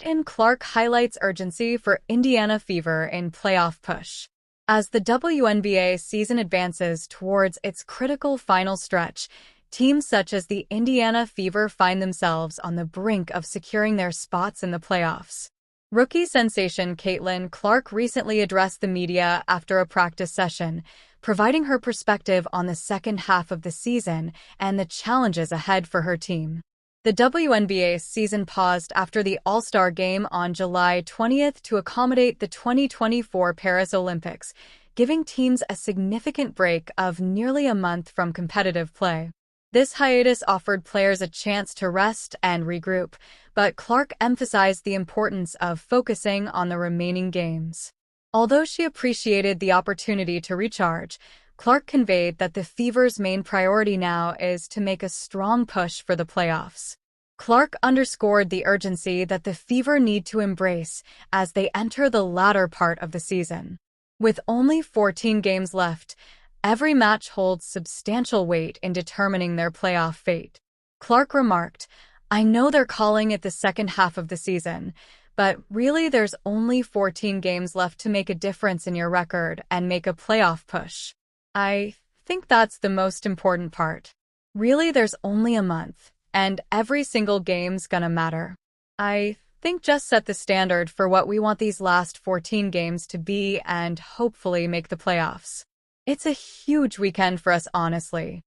Caitin Clark highlights urgency for Indiana Fever in playoff push. As the WNBA season advances towards its critical final stretch, teams such as the Indiana Fever find themselves on the brink of securing their spots in the playoffs. Rookie sensation Caitin Clark recently addressed the media after a practice session, providing her perspective on the second half of the season and the challenges ahead for her team. The WNBA season paused after the All-Star Game on July 20th to accommodate the 2024 Paris Olympics, giving teams a significant break of nearly a month from competitive play. This hiatus offered players a chance to rest and regroup, but Clark emphasized the importance of focusing on the remaining games. Although she appreciated the opportunity to recharge, Clark conveyed that the Fever's main priority now is to make a strong push for the playoffs. Clark underscored the urgency that the Fever need to embrace as they enter the latter part of the season. With only 14 games left, every match holds substantial weight in determining their playoff fate. Clark remarked, "I know they're calling it the second half of the season, but really there's only 14 games left to make a difference in your record and make a playoff push. I think that's the most important part. Really, there's only a month, and every single game's gonna matter. I think just set the standard for what we want these last 14 games to be and hopefully make the playoffs." It's a huge weekend for us, honestly.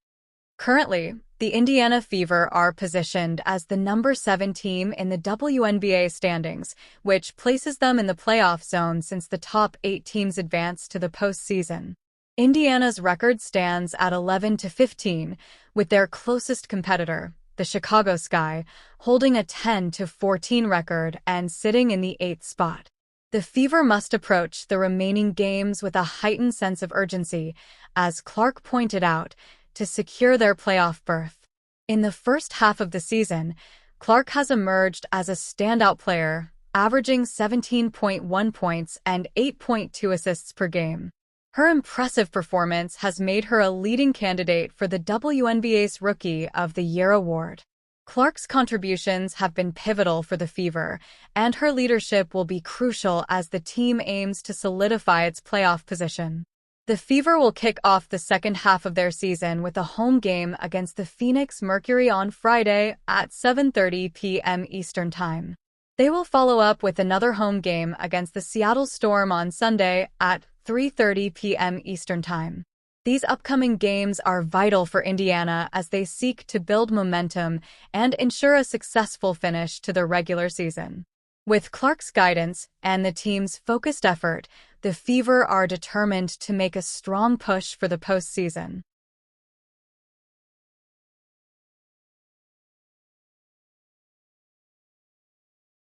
Currently, the Indiana Fever are positioned as the number 7 team in the WNBA standings, which places them in the playoff zone since the top 8 teams advanced to the postseason. Indiana's record stands at 11-15, with their closest competitor, the Chicago Sky, holding a 10-14 record and sitting in the 8th spot. The Fever must approach the remaining games with a heightened sense of urgency, as Clark pointed out, to secure their playoff berth. In the first half of the season, Clark has emerged as a standout player, averaging 17.1 points and 8.2 assists per game. Her impressive performance has made her a leading candidate for the WNBA's Rookie of the Year award. Clark's contributions have been pivotal for the Fever, and her leadership will be crucial as the team aims to solidify its playoff position. The Fever will kick off the second half of their season with a home game against the Phoenix Mercury on Friday at 7:30 p.m. Eastern Time. They will follow up with another home game against the Seattle Storm on Sunday at 3:30 p.m. Eastern Time. These upcoming games are vital for Indiana as they seek to build momentum and ensure a successful finish to the regular season. With Clark's guidance and the team's focused effort, the Fever are determined to make a strong push for the postseason.